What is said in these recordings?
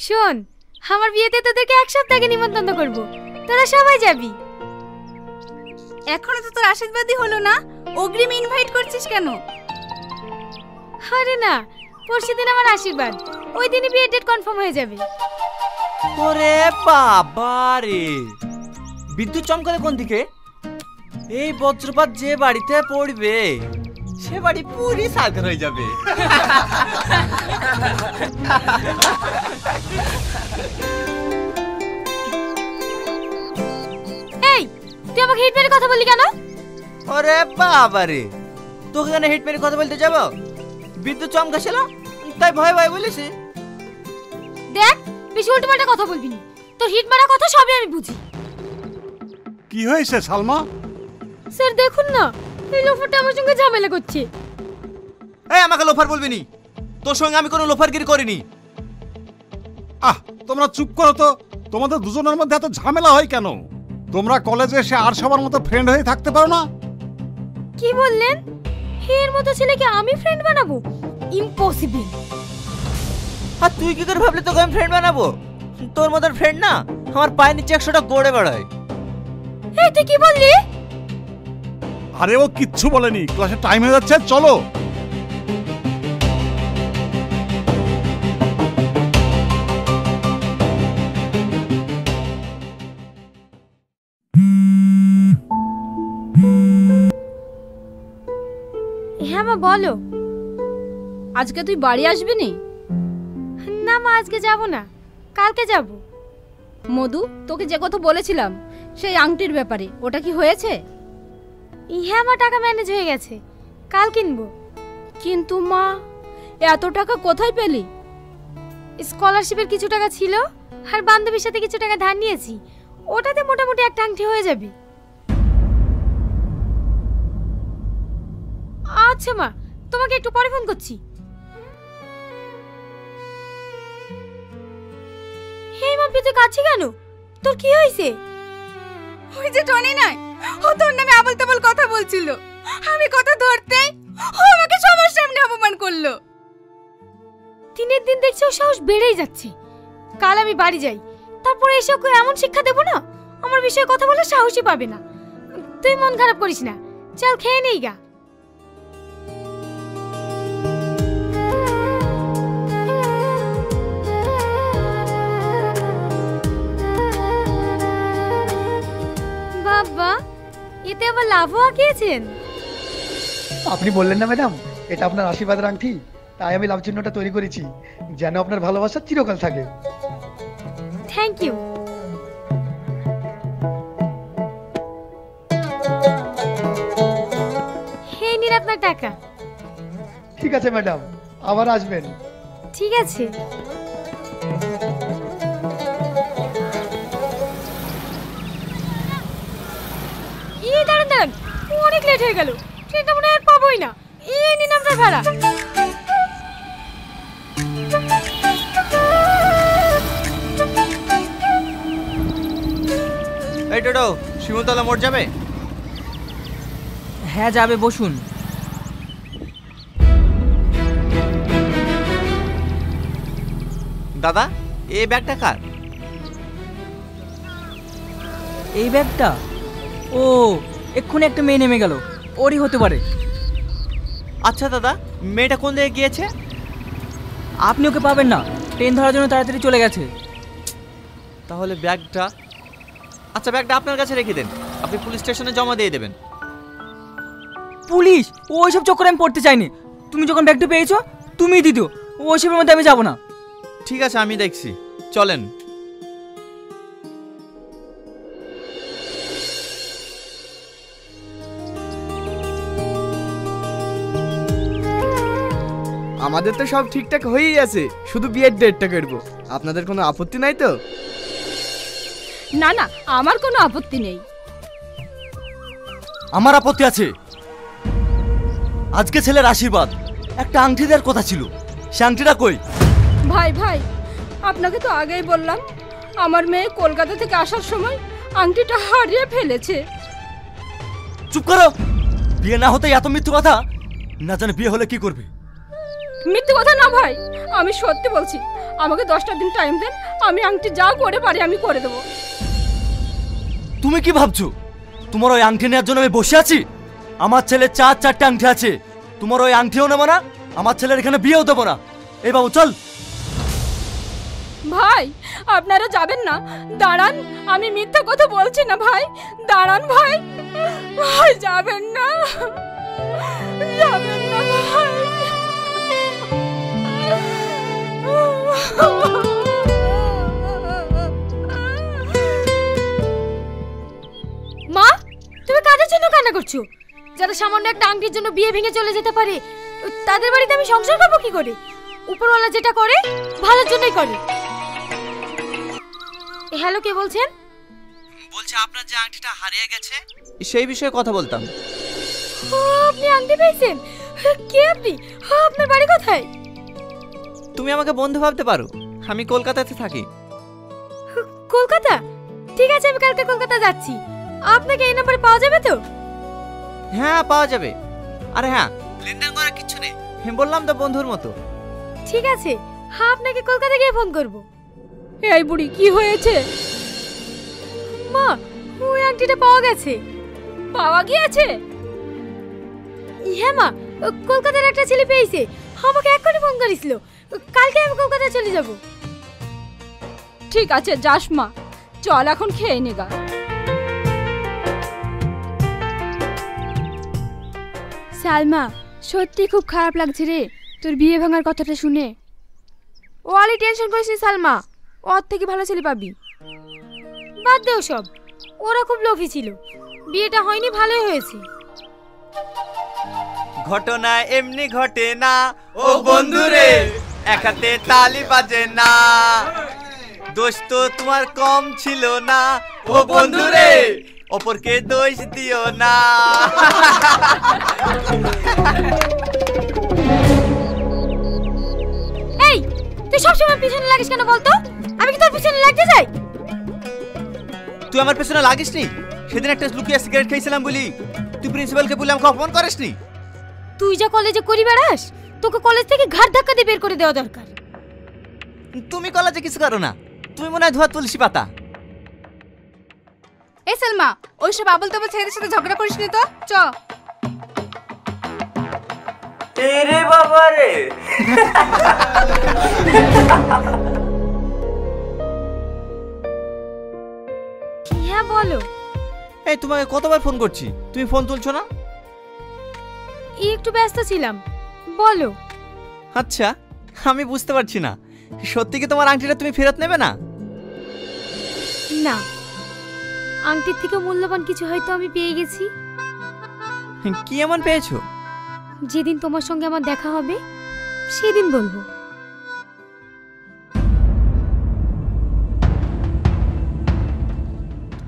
শোন, আমার বিয়েতে তোদেরকে এক সপ্তাহ আগে নিমন্ত্রণ করব, তোরা সবাই যাবি। এখনো তো তোর আশীর্বাদই হলো না, অগ্রিম ইনভাইট করছিস কেন? আরে না, পরশুদিন আমার আশীর্বাদ, ওই দিনই বিয়ের ডেট কনফার্ম হয়ে যাবে। ওরে বাবা রে, বিদ্যুৎ চমকালে কোন দিকে? এই বজ্রপাত যে বাড়িতে পড়বে সে বাড়ি পুরি সাগর হয়ে যাবে। এই, তুই আমাকে হিট মেরে কথা বললি কেন? ওরে বাবা রে, তোকে কেন হিট মেরে কথা বলতে যাব? বিদ্যুৎ চমকাছিল তাই ভয় ভয় বলেছি। দেখ, বেশি উল্টোপাল্টা কথা বলবি না, তোর হিট মারা কথা সবই আমি বুঝি। কি হয়েছে সালমা? স্যার দেখুন না, এই লোফারটা আমার সঙ্গে ঝামেলা করছে। এই, আমাকে লোফার বলবি নি, তোর সঙ্গে আমি কোনো লোফারগিরি করিনি। তোমরা চুপ করো তো, তোমাদের দুজনের মধ্যে এত ঝামেলা হয় কেন? তোমরা কলেজে এসে আর সবার মতো ফ্রেন্ড হয়ে থাকতে পারো না? কি বললেন? এর মতো ছেলেকে আমি ফ্রেন্ড বানাবো? ইম্পসিবল। আর তুই কি করে ভাবলি তোকে আমি ফ্রেন্ড বানাবো? তোর মতন ফ্রেন্ড না আমার পায়ের নিচে 100টা গড়ে বেড়ায়। এই তুই কি বললি? আরে ও কিচ্ছু বলেনি, ক্লাসে টাইম হয়ে যাচ্ছে, চলো। হ্যাঁ মা, বলো। আজকে তুই বাড়ি আসবি নি? না মা, আজকে যাব না, কালকে যাব। মধু, তোকে যে কথা বলেছিলাম সেই আংটির ব্যাপারে, ওটা কি হয়েছে? হ্যাঁ মা, টাকা ম্যানেজ হয়ে গেছে, কাল কিনবো। কিন্তু মা, এত টাকা কোথায় পেলি? স্কলারশিপের কিছু টাকা ছিল, আর বান্ধবীর সাথে কিছু টাকা ধার নিয়েছি, ওটাতে মোটামুটি একটা আংটি হয়ে যাবে। আচ্ছা মা, তোমাকে একটু পরে ফোন করছি। হেই মা, তুই কাঁদছিস কেন? তোর কি হয়েছে? ওই যে টনি নাই, ও তোর নামে আবল তাবল কথা বলছিল, আমি কথা ধরতেই ও আমাকে সবার সামনে অপমান করলো। দিনের দিন দেখছি ওর সাহস বেড়েই যাচ্ছে। কাল আমি বাড়ি যাই, তারপরে এসে ওকে এমন শিক্ষা দেবো না, আমার বিষয়ে কথা বলার সাহসই পাবে না। তুই মন খারাপ করিস না, চল খেয়ে নেই গা। বাবা, এতে আবার লাভও আঁকিয়েছেন। আপনি বললেন না ম্যাডাম, এটা আপনার আশীর্বাদের আংটি, তাই আমি লাভ চিহ্নটা তৈরি করেছি, যেন আপনার ভালোবাসা চিরকাল থাকে। Thank you. এই নিন আপনার টাকা। ঠিক আছে ম্যাডাম, আবার আসবেন। ঠিক আছে। দাঁড়ান দাঁড়ান, অনেক লেট হয়ে গেল, ট্রেনটা মনে হয় আর পাবোই না। এই নিন আপনার ভাড়া। এই টোটো, শিমুলতলা মোড় যাবে? হ্যাঁ যাবে, বসুন। দাদা, এই ব্যাগটা কার? এই ব্যাগটা? ও, এক্ষুনি একটা মেয়ে নেমে গেল, ওরই হতে পারে। আচ্ছা দাদা, মেয়েটা কোন দিকে গিয়েছে? আপনি ওকে পাবেন না, ট্রেন ধরার জন্য তাড়াতাড়ি চলে গেছে। তাহলে ব্যাগটা? আচ্ছা, ব্যাগটা আপনার কাছে রেখে দেন, আপনি পুলিশ স্টেশনে জমা দিয়ে দেবেন। পুলিশ? ওইসব চক্করে আমি পড়তে চাইনি। তুমি যখন ব্যাগটা পেয়েছো তুমিই দিত, ওইসবের মধ্যে আমি যাবো না। ঠিক আছে, আমি দেখছি, চলেন। আমাদের তো সব ঠিকঠাক হয়েই আছে, শুধু বিয়ের ডেটটা করবো। আপনাদের কোনো আপত্তি নাই তো? না না, আমার কোনো আপত্তি নেই। আমার আপত্তি আছে। আজকে ছেলের আশীর্বাদ, একটা আংটি দেওয়ার কথা ছিল, সে আংটিটা কই? ভাই ভাই, আপনাকে তো আগেই বললাম, আমার মেয়ে কলকাতা থেকে আসার সময় আংটিটা হারিয়ে ফেলেছে। চুপ করো, বিয়ে না হতে এত মিথ্যে কথা, না জানে বিয়ে হলে কি করবে? মিথ্যে কথা না ভাই, আমি সত্যি বলছি। আমাকে 10টা দিন টাইম দেন, আমি আংটি যা করে পারি আমি করে দেবো। তুমি কি ভাবছো তোমার ওই আংটি নেওয়ার জন্য আমি বসে আছি? আমার ছেলে 4-4টে আংটি আছে, তোমার ওই আংটিও নেবো না, আমার ছেলের এখানে বিয়েও দেবো না। এই বাবু চল। ভাই আপনারা যাবেন না, দাঁড়ান, আমি মিথ্যা কথা বলছি না ভাই, দাঁড়ান ভাই, ভাই যাবেন না, যাবেন না ভাই। মা, তুমি কাদের জন্য কান্না করছো? যারা সামান্য একটা আংটির জন্য বিয়ে ভেঙে চলে যেতে পারে, তাদের বাড়িতে আমি সংসার করবো কি করে? উপরওয়ালা যেটা করে ভালোর জন্যই করে। হ্যালো, কে বলছেন? বলছে আপনার যে আংটিটা হারিয়ে গেছে সেই বিষয়ে কথা বলতাম। ও, আপনি আংটি পেয়েছেন? কে আপনি? আপনার বাড়ি কোথায়? তুমি আমাকে বন্ধু ভাবতে পারো, আমি কলকাতাতে থাকি। কলকাতা? ঠিক আছে, আমি কালকে কলকাতা যাচ্ছি। আপনাকে এই নম্বরে পাওয়া যাবে তো? হ্যাঁ পাওয়া যাবে। আরে হ্যাঁ, লেনদেন করার কিছু নেই, বললাম তো বন্ধুর মতো। ঠিক আছে, হ্যাঁ আপনাকে কলকাতা গিয়ে ফোন করব। এই বুড়ি কি হয়েছে? মা, ওই আংটিটা পাওয়া গেছে। পাওয়া গিয়েছে? হ্যাঁ মা, কলকাতার একটা ছেলে পেয়েছে, আমাকে এক্ষুনি ফোন করেছিল। কালকে আমি কলকাতা চলে যাব। ঠিক আছে যাস মা, চল এখন খেয়ে নেগা। সালমা, সত্যি খুব খারাপ লাগছে রে তোর বিয়ে ভাঙার কথাটা শুনে। ও আলি টেনশন করিস নি সালমা, ওর থেকে ভালো ছেলে পাবি। বাদ দেও সব, ওরা খুব লোভী ছিল। বিয়েটা হয়নি, ভালোই হয়েছে। ঘটনা এমনি ঘটে না ও বন্ধুরে, এক হাতে তালি বাজে না, দোষ তো তোমার কম ছিল না ও বন্ধুরে, অপরকে দোষ দিও না। এই, তুই সবসময় পিছনে লাগিস কেন বলতো? আমি কি তোর পিছনে লাগতে যাই? তুই আমার পেছনে লাগিসনি? সেদিন একটা লুকিয়ে সিগারেট খেয়েছিলাম বলি তুই প্রিন্সিপালকে বলে আমাকে অপমান করিসনি? তুই যা কলেজে করি বেড়াস, তোকে কলেজ থেকে ঘাট ধাক্কা দিয়ে বের করে দেওয়া দরকার। তুমি কলেজে কিছু করো না, তুমি মনে হয় ধোয়া তুলসী পাতা। এই সালমা, ওইসব আবল তাবল ছেলেদের সাথে ঝগড়া করিস নি তো, চ। তেরে বাবা রে। হ্যাঁ বলো। এই তোমাকে কতবার ফোন করছি, তুমি ফোন তুলছো না? একটু ব্যস্ত ছিলাম, বলো। আচ্ছা, আমি বুঝতে পারছি না, সত্যি কি তোমার আংটিটা তুমি ফেরত নেবে না? না, আংটির থেকে মূল্যবান কিছু হয়তো আমি পেয়ে গেছি। কি এমন পেয়েছো? যেদিন তোমার সঙ্গে আমার দেখা হবে সেদিন বলবো।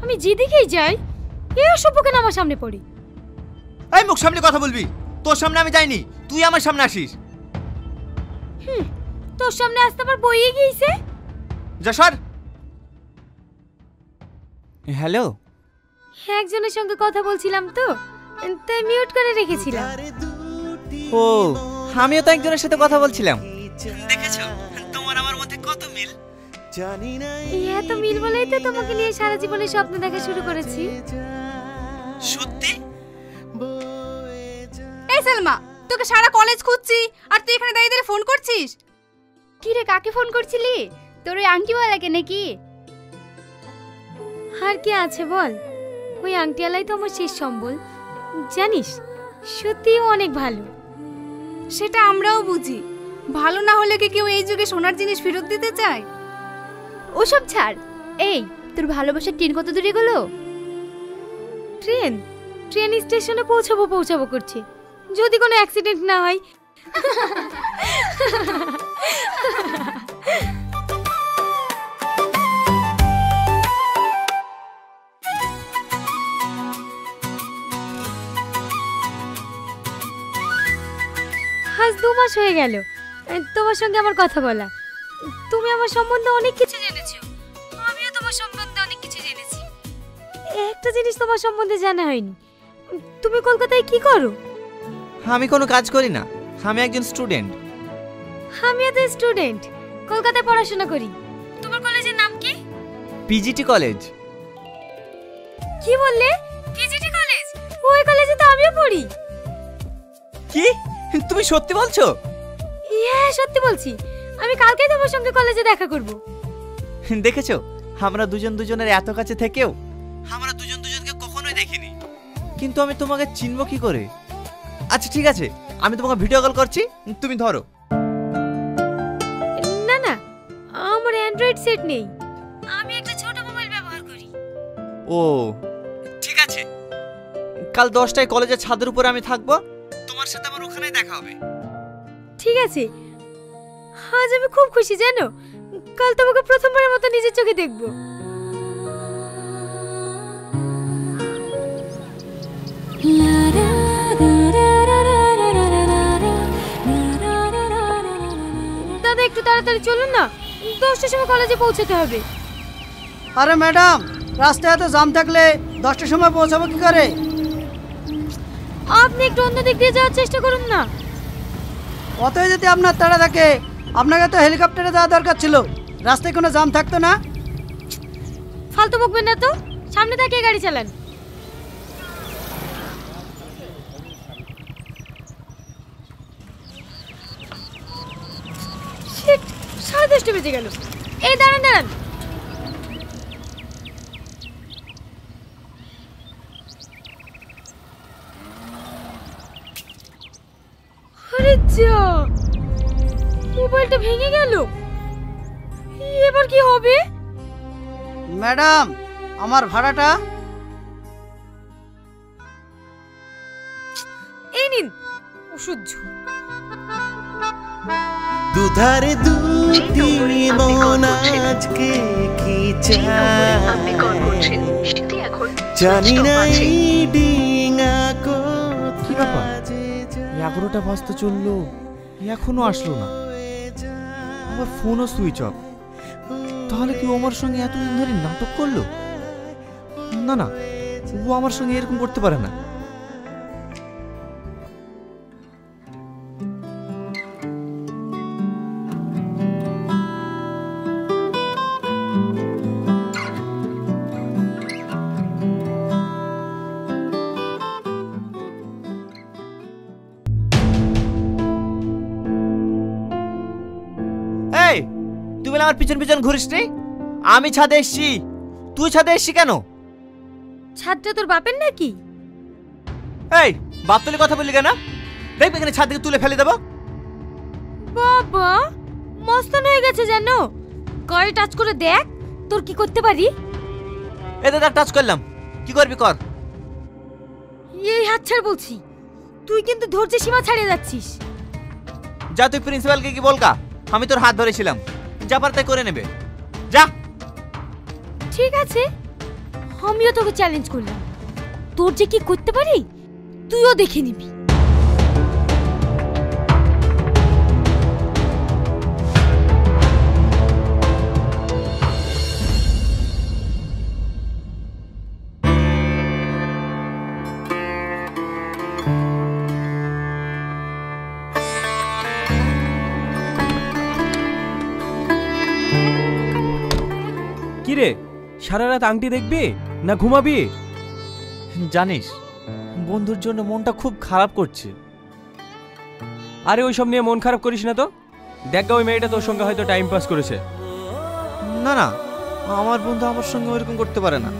আমি যেদিকেই যাই এ অসভ্য কেন আমার সামনে পড়ে। এই মুখ সামনে কথা বলবি, তোর সামনে আমি যাইনি, তুই আমার সামনে আসিস। তোর সামনে আসতে আবার বইয়ে গিয়েছে। যা সর। হ্যালো, একজনের সঙ্গে কথা বলছিলাম তো, তাই মিউট করে রেখেছিলাম। ও আমিও তো একজনের সাথে কথা বলছিলাম। দেখেছো তোমার আমার মধ্যে কত মিল। এত মিল বলেই তো তোমাকে নিয়ে সারা জীবনে স্বপ্ন দেখা শুরু করেছি। সত্যি? এই সালমা, তোকে সারা কলেজ খুঁজছি আর তুই এখানে দাঁড়িয়ে দাঁড়িয়ে ফোন করছিস। কি রে, কাকে ফোন করছিলি? তোর ওই আংটিওয়ালাকে নাকি? আর কি আছে বল, ওই আংটিওয়ালাই তো আমার শেষ সম্বল। জানিস, সত্যিই অনেক ভালো। সেটা আমরাও বুঝি, ভালো না হলে কি কেউ এই যুগে সোনার জিনিস ফেরত দিতে চায়? ওসব ছাড়। এই, তোর ভালোবাসার ট্রেন কত দূরে গেল? ট্রেন স্টেশনে পৌঁছাবো করছে, যদি কোনো অ্যাক্সিডেন্ট না হয়। আজ 2 মাস হয়ে গেল তোমার সঙ্গে আমার কথা বলা। তুমি আমার সম্বন্ধে অনেক কিছু জেনেছো, আমিও তোমার সম্বন্ধে অনেক কিছু জেনেছি। একটা জিনিস তোমার সম্বন্ধে জানা হয়নি, তুমি কলকাতায় কি করো? আমি কোনো কাজ করি না, আমি একজন স্টুডেন্ট। আমিও তো স্টুডেন্ট, কলকাতায় পড়াশোনা করি। তোমার কলেজের নাম কি? PGT college. কি বললে? PGT college? ওই কলেজে তো আমিও পড়ি। কি তুমি সত্যি বলছো? হ্যাঁ সত্যি বলছি, আমি কালকেই তোমার সঙ্গে কলেজে দেখা করব। দেখেছো, আমরা দুজন দুজনের এত কাছে থেকেও আমরা দুজন দুজনকে কখনোই দেখিনি, কিন্তু আমি তোমাকে চিনবো কি করে? আচ্ছা ঠিক আছে, আমি তোমাকে ভিডিও কল করছি, তুমি ধরো। না না, আমার অ্যান্ড্রয়েড সেট নেই, আমি একটা ছোট মোবাইল ব্যবহার করি। ও ঠিক আছে, কাল 10টায় কলেজের ছাদের উপরে আমি থাকবো, তোমার সাথে আমার ওখানেই দেখা হবে। ঠিক আছে, আজ আমি খুব খুশি জানো, কাল তোমাকে প্রথমবারের মতো নিজের চোখে দেখবো। দাদা একটু তাড়াতাড়ি চলুন না, 10টার সময় কলেজে পৌঁছাতে হবে। আরে ম্যাডাম, রাস্তায় এত জাম থাকলে 10টার সময় পৌঁছাবো কি করে? আপনি একটু অন্য দিক দিয়ে যাওয়ার চেষ্টা করুন না। অতই যদি আপনার তাড়া থাকে, আপনাকে তো হেলিকপ্টারে যাওয়া দরকার ছিল, রাস্তায় কোনো জাম থাকতো না। ফালতু বকবেন না তো, সামনে তাকিয়ে গাড়ি চালান। শিট, 10:30 বেজে গেল। এই দাঁড়ান দাঁড়ান, আরে যা, মোবাইলটা ভেঙে গেল, এবার কি হবে? ম্যাডাম, আমার ভাড়াটা? এই নিন, অসহ্য। দুধারে দুটি মন আজকে কি চায়, জানি না এই ডিঙা কি ব্যাপার, 11টা বাজতে চললো, এখনো আসলো না, আমার ফোনও সুইচ অফ। তাহলে কি ও আমার সঙ্গে এতদিন ধরে নাটক করলো? না না, ও আমার সঙ্গে এরকম করতে পারে না। এই, তুই বলে আমার পিছন পিছন ঘুরিস নি? আমি ছাদে এসছি, তুই ছাদে এসছি কেন? ছাদটা তোর বাপের নাকি? এই, বাপ তুলে কথা বললি কেন? দেখবি এখানে ছাদ থেকে তুলে ফেলে দেবো। বাবা মস্তান হয়ে গেছে জানো, গায়ে টাচ করে দেখ তোর কি করতে পারি। এতে দেখ টাচ করলাম, কি করবি কর। এই হাত ছাড় বলছি, তুই কিন্তু ধৈর্যের সীমা ছাড়িয়ে যাচ্ছিস। যা তুই প্রিন্সিপালকে কি বলকা, আমি তোর হাত ধরেছিলাম, যা পার তাই করে নেবে, যা। ঠিক আছে, আমিও তোকে চ্যালেঞ্জ করলাম, তোর যে কি করতে পারি তুইও দেখে নিবি। কিরে, সারা রাত আংটি দেখবি না ঘুমাবি? জানিস, বন্ধুর জন্য মনটা খুব খারাপ করছে। আরে ওইসব নিয়ে মন খারাপ করিস না তো, দেখ ওই মেয়েটা তোর সঙ্গে হয়তো টাইম পাস করেছে। না না, আমার বন্ধু আমার সঙ্গে ওইরকম করতে পারে না।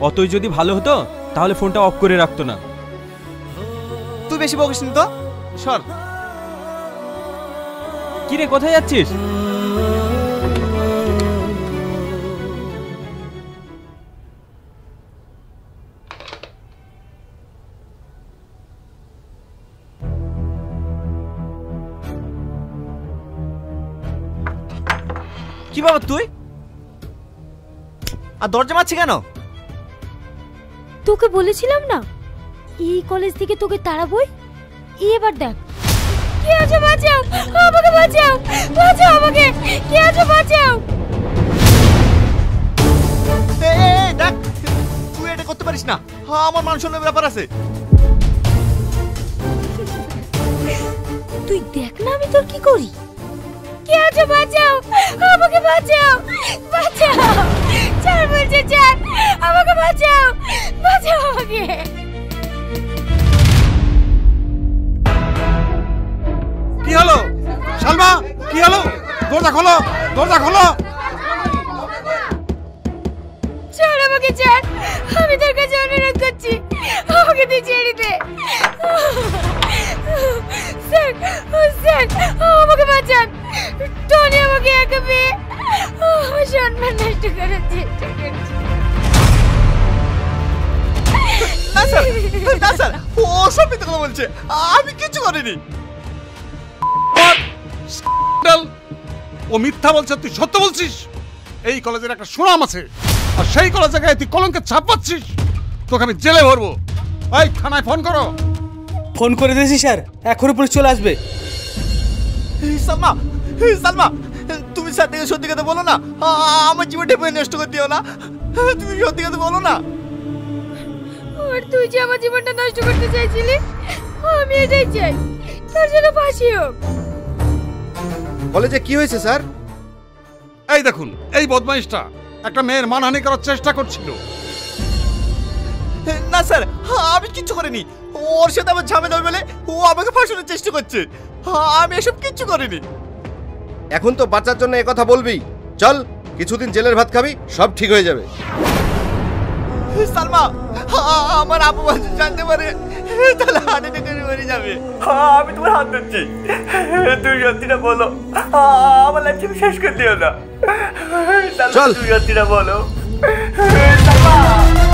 অতই যদি ভালো হতো তাহলে ফোনটা অফ করে রাখতো না। তুই বেশি বকিস না তো, সর। কিরে, কোথায় যাচ্ছিস? কি বাবা তুই, আর দরজা মারছি কেন? তোকে বলেছিলাম না এই কলেজ থেকে তোকে তাড়াবই, এবার দেখ। কে আছে, বাঁচাও আমাকে, বাঁচাও বাঁচাও আমাকে, কে আছে বাঁচাও। দেখ, তুই এটা করতে পারিস না, আমার মান সম্মানের ব্যাপার আছে। তুই দেখ না আমি তোর কি করি। কে আছে? বাঁচাও, আমাকে বাঁচাও, বাঁচাও, ছাড় বলছে, ছাড় আমাকে, বাঁচাও, বাঁচাও আমাকে। কি হলো সালমা, কি হলো? দরজা খোলো, দরজা খোলো। ছাড় আমাকে, ছাড়, আমি তোর কাছে অনুরোধ করছি, আমাকে তুই ছেড়ে দে। স্যার, স্যার, আমাকে বাঁচান, টনি আমাকে একা পেয়ে আমার সম্মান নষ্ট করার চেষ্টা করছে। না স্যার, না স্যার, ও সব মিথ্যা কথা বলছে, আমি কিছু করিনি। ও মিথ্যা বলছে, তুই সত্য বলছিস। এই কলেজের একটা সুনাম আছে, আর সেই কলেজে গায়ে তুই কলঙ্কের ছাপ পাচ্ছিস। তোকে আমি জেলে ভরবো। এই থানায় ফোন করো। ফোন করে দিয়েছি স্যার, এখনই পুলিশ চলে আসবে। সালমা, সালমা, তুমি স্যার থেকে সত্যি কথা বলো না, আমার জীবনটা নষ্ট করে দিও না, তুমি সত্যি কথা বলো না। আর তুই যে আমার জীবনটা নষ্ট করতে চাইছিলি, আমি এটাই চাই, তোর জন্য ফাঁসি হোক। কলেজে কি হয়েছে স্যার? এই দেখুন, এই বদমাইশটা একটা মেয়ের মানহানি করার চেষ্টা করছিল। না স্যার, আমি কিচ্ছু করিনি, ওর সাথে আমার ঝামেলা হবে বলে ও আমাকে ফাঁসানোর চেষ্টা করছে, আমি এসব কিচ্ছু করিনি। এখন তো বাঁচার জন্য একথা বলবি। চল, কিছুদিন জেলের ভাত খাবি, সব ঠিক হয়ে যাবে। সালমা, আমার আপু জানতে পারে তাহলে হার্ট অ্যাটাক করে মরে যাবে। আমি তোমার হাত ধরছি, তুই সত্যিটা বলো, আমার লাইফ শেষ করে দিও না। চল, তুই সত্যিটা বলো সালমা।